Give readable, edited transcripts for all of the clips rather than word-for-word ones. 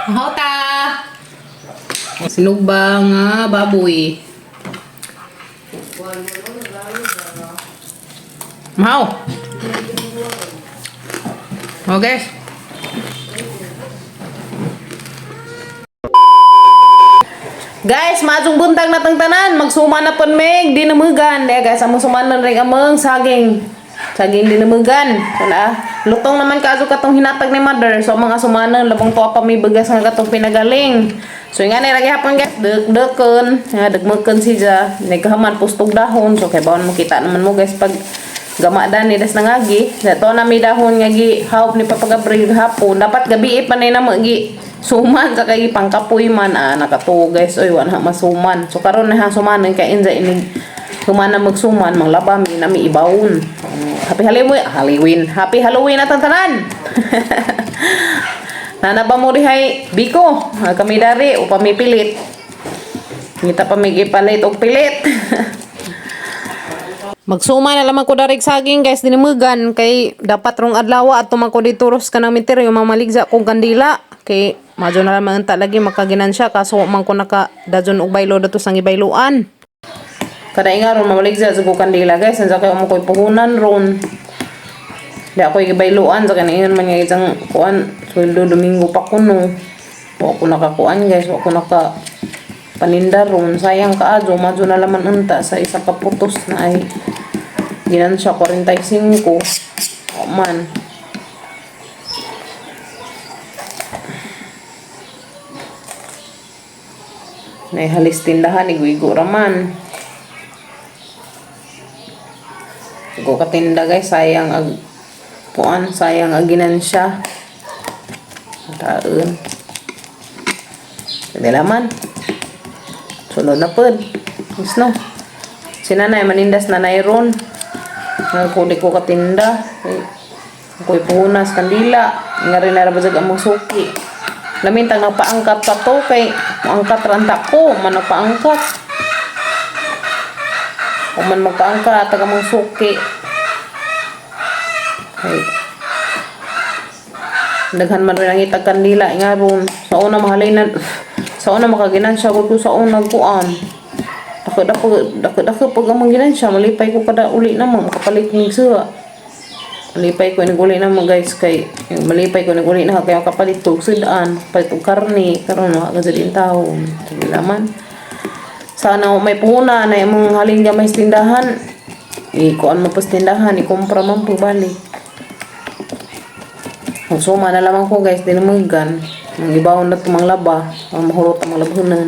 Mahota. Sinugba nga baboy. Mahaw. Okay. Guys, maadtong buntag na tanan, magsuma na pon meg dinamugan. Guys, amo sumanon ring among saging. Saging dinamugan. Wala. Lutong naman kaso katong hinatag ni mother. So mga sumanon labong tuwa pa may bagas nga katong pinagaling. So nga ni lagi hapon guys, degdeken, nga degmeken siya. Nagkahaman pustog dahon. So kay bawon makita naman mo guys pag gama dan ni das nangagi. Dato na mi dahon nga gi hawp ni papagabri hapon. Dapat gabi pa nay na gi suman sa kay pangkapoy man nakatuo guys oy wan ha masuman. So karon na ha sumanon kay inza inig humana magsuman manglaba mi na mi ibawon. Happy Halloween. Happy Halloween at tanan. Nana ba mo dihay biko kami dari upami pilit. Ngita pa mi gipalit og pilit. Magsuma na lamang ko darig saging guys dinimugan kay dapat rong adlaw at tumang ko dituros ka ng meteryo mamaligza kong kandila kay madyo na lamang ta lagi makaginansya kaso man ko naka dajon og baylo dato sang ibayluan. Kada nga ron mamaligza sa kong kandila guys ansa kay mo koy puhunan ron. Di ako ibayluan sa kaningan man nga isang kuan sweldo Domingo pa kuno. Wa ko nakakuan guys, wa ko naka paninda ron sayang kaadyo madyo na laman unta sa isa ka putos na ay ginansya 45 o man nay halis tindahan igo-igo raman igo katinda guys sayang ag puan sayang ag ginansya taon hindi laman sunod na pod is no sinanay manindas nanay ron nagkuli ko katinda ako'y puhunas kandila nga rin narabazag among suki lamintang nagpaangkat ka to kay maangkat ranta ko man nagpaangkat o man magpaangkat tag among suki kay daghan man rin ang itag kandila nga ron sa una mahalay na sa una makaginansya ko sa una kuan dako pag amang ginansya malipay ko kada uli naman makapalit ng suha malipay ko naguli naman guys kay malipay ko naguli na kaya makapalit ko sudaan palit og karne karon makagasadin taon sige naman sana may puhuna na imong halin gamay tindahan kuan mo pas tindahan ikumpra man po balik suma na lamang ko guys dinamugan ang ibawon na tumang laba ang mahurot ang malabhunan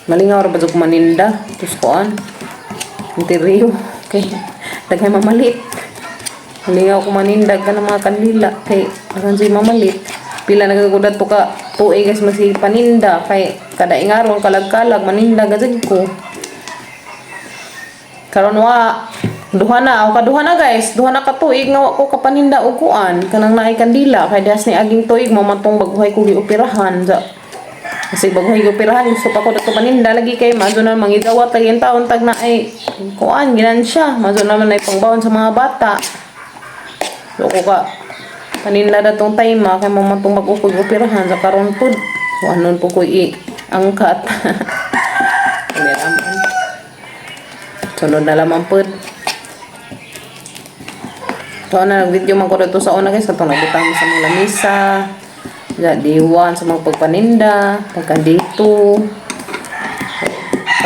malingaw ra ba sa maninda tus koan interior kay daghay mamalit malingaw ko manindag ka ng mga kandila kay akan si mamalit pila nagagudat to ka tuig guys masi paninda kay kada ingaron kalag-kalag maninda gazig ko karon wa duha na guys duha na ka tuig nga wa ko kapaninda og kuan kanang naay kandila kay das ni aging tuig mamatong baguhay ko gioperahan kasi baguhay gioperahan gusto pa ko dato paninda lagi kay madyo na mangidawat lagi ang taon tag na ay kuan ginansya madyo naman ay pangbawon sa mga bata so ko ka paninda datong time kay mamatong baguhay gioperahan sa karon pud so anon po ko angkat sunod na lamang pud so na nag-video man ko dito sa una guys katong nagbutang sa mga lamisa diwan sa mga pagpaninda pagka dito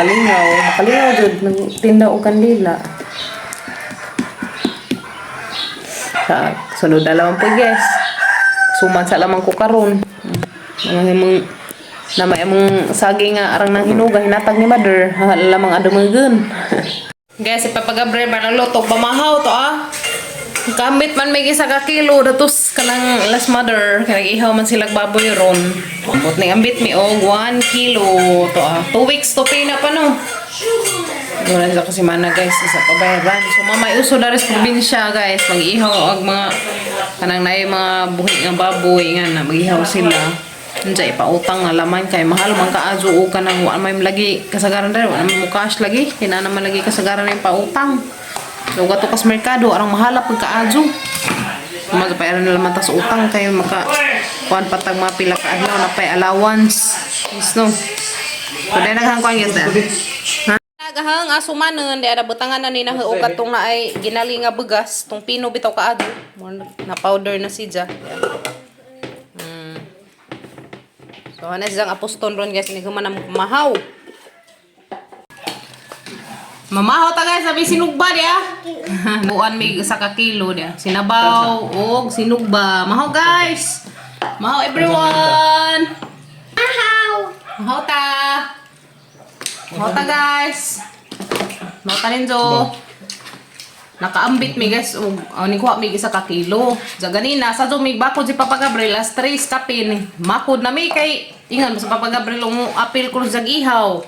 makalingaw jud nagtinda og kandila sa sunod na lamang po guys suman sa lamang ko karon mga na may among saging nga arang nang hinuga hinatag ni mother lamang adumugon guys ipapagabre ba ng lutok pamahaw to Kambit man may isa ka kilo datos kanang last mother kanang ihaw man sila baboy ron. Ambot ning ambit mi og 1 kilo to 2 weeks to pay na pa no. Wala sa kasi mana guys isa pa bayaran. So mamay uso na res probinsya guys mag-ihaw og mga kanang nay mga buhi nga baboy nga na mag-ihaw sila. Unsa ipautang nga laman kay mahal man kaazo og kanang wa may lagi kasagaran dere wa mo cash lagi kinana man lagi kasagaran yung pautang. So gato kas merkado arang mahala pagkaadyo. Magpayaran na naman ta sa utang kay maka kuan patag mga pila ka adlaw na pay allowance. Yes no. Kuday naghang kuan yes da. Ha? Nagahang asumanon di ada butangan na ni nahuog katong na ay ginali nga bugas tong pino bitaw kaagi. Na powder na sidya. So ana siyang aposton ron guys ni human na mahaw. Mamahaw ta guys, sabi sinugba dia. Buan mig sa ka kilo dia. Sinabaw og sinugba. Mahaw guys. Mahaw everyone. Mahaw ta. Mahaw ta guys. Mahaw ta ninjo. Nakaambit mi guys og ni kuha mig isa ka kilo. Ja ganina sa jo mig bakod si Papa Gabriel as 3 kapin. Makod na mi kay ingan sa Papa Gabriel mo apil ko sa ihaw.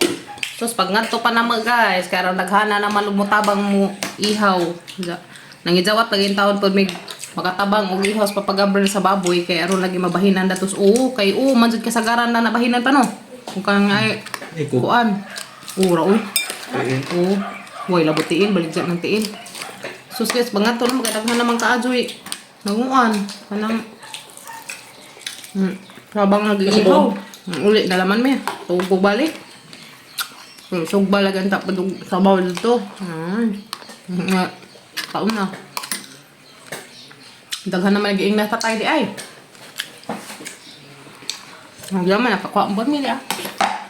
Sus pag ngadto pa na mo guys, kaya naghana naman lumutabang mo ihaw. Nangijawat lagi taon pod mig makatabang og ihaw sa Papa Gabriel sa baboy kay aron lagi mabahinan datos kay manjud kasagaran na nabahinan pa no. Kung kang ay kuan. Ra oy. Way labot tiil balik dyan ng tiil. Sus guys, pag ngadto na magadaghan naman kaajoy. Nanguan kanang habang nag-ihaw. Uli na laman mi. Tuog balik. Sugba lagan tak padung sabaw dito. Nga taon na. Daghan naman nag-iing na patay di ay. Ang yaman nakakuha mo mi di ah.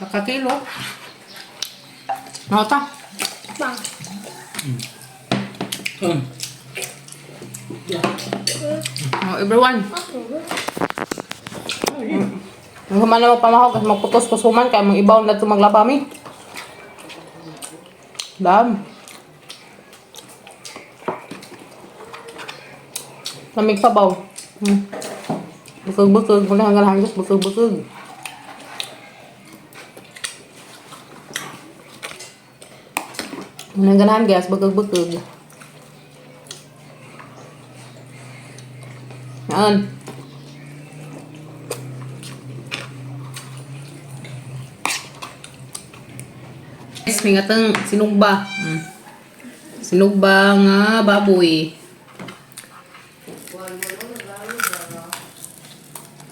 Nakakilo. Nota. Bang. Everyone. Ang humana mo pamahog at magputos kusuman kaya mong ibaw na ito maglaba mi. Dam. Lamig sabaw. Busog-busog. Mula hanggang hanggang busog-busog. Mula hanggang hanggang busog-busog. Yan. May ngatang sinugba. Sinugba nga baboy.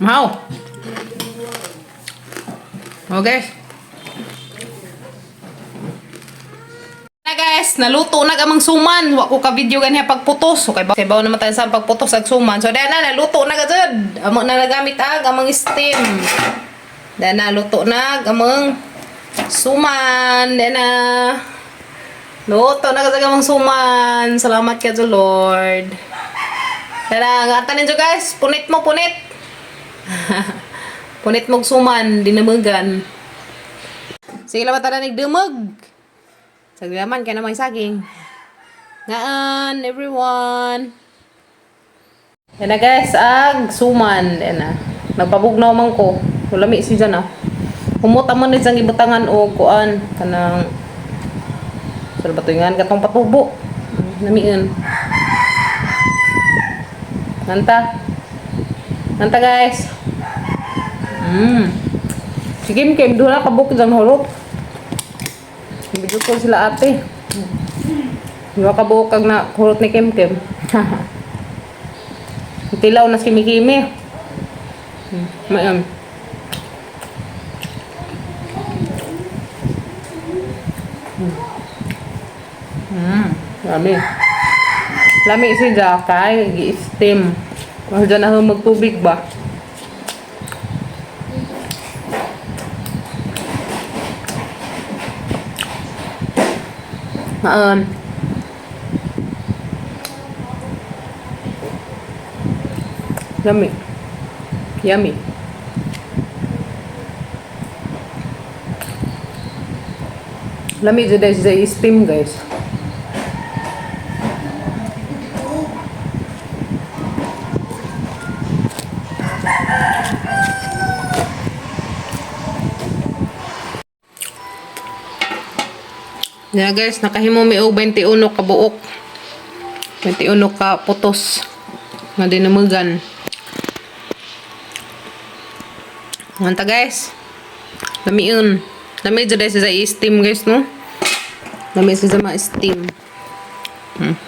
Mahaw. Okay. Na guys, naluto na gamang suman. Wa ko ka video ganiya pagputos. So kay bawo naman tayo sa pagputos ag suman. So dahil na naluto na gajud. Amo na nagamit amang steam. Dahil na luto na gamang suman, then luto na kasagamang suman. Salamat ka to Lord. Kaya nga tanin nyo guys, punit mo, punit. Punit mong suman, dinamugan. Sige lang matala nagdumag. Saglaman ka na may saging. Ngaan, everyone. Yan na guys, ag suman. Yan na. Nagpabugnaw man ko. Ulami si dyan ah. Humuta mo nito ang ibutangan o kuan kanang sal batuingan katong patubo namiin nanta guys sige kem dula ka bukid ang hulot video ko sila ate diwa ka bukag na hulot ni kem tilaw na si Kimi mayan. Lami. Lami si Jakay, gi-steam. Mahal dyan na magtubig ba? Yummy. Yummy. Lami dyan dahil sa steam guys. Yeah guys, nakahimo mi og 21 ka buok. 21 ka putos. Nga dinamugan. Manta guys. Lamiun. Lami jud sa steam guys no. Lami sa steam.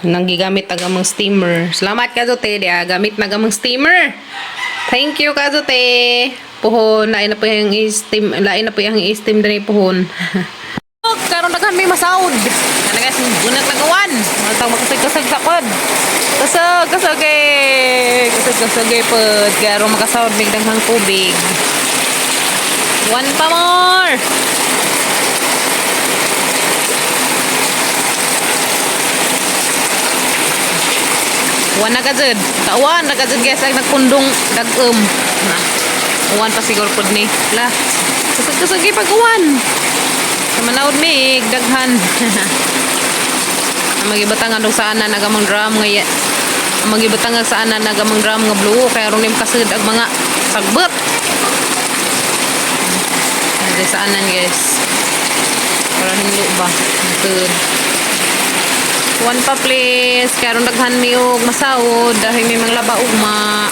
Nang gigamit ang among steamer. Salamat ka Zote dia gamit na gamong steamer. Thank you kazote. Puhon, lain na po yung i-steam, lain na po yung i-steam din puhon. Karon na kami masaud. Ano guys, unang tagawan. Matang makasag-kasag sakod. Kasag-kasag pod. Karon makasaud biglang hang tubig. One pa more. One na kazud. Tawan na kazud guys ay nagpundong dagum. One pa siguro pod ni. La. Kasag-kasag pag-uwan. Manaud mig daghan. Magibutang ang saan na nagamang drum nga magibutang ang saan na nagamang drum nga blue kaya ron nim kasud ang mga sagbot. Di saanan guys. Para hindi ba. Good. One pa please. Kaya ron daghan mi og masaod dahil may mga laba ugma.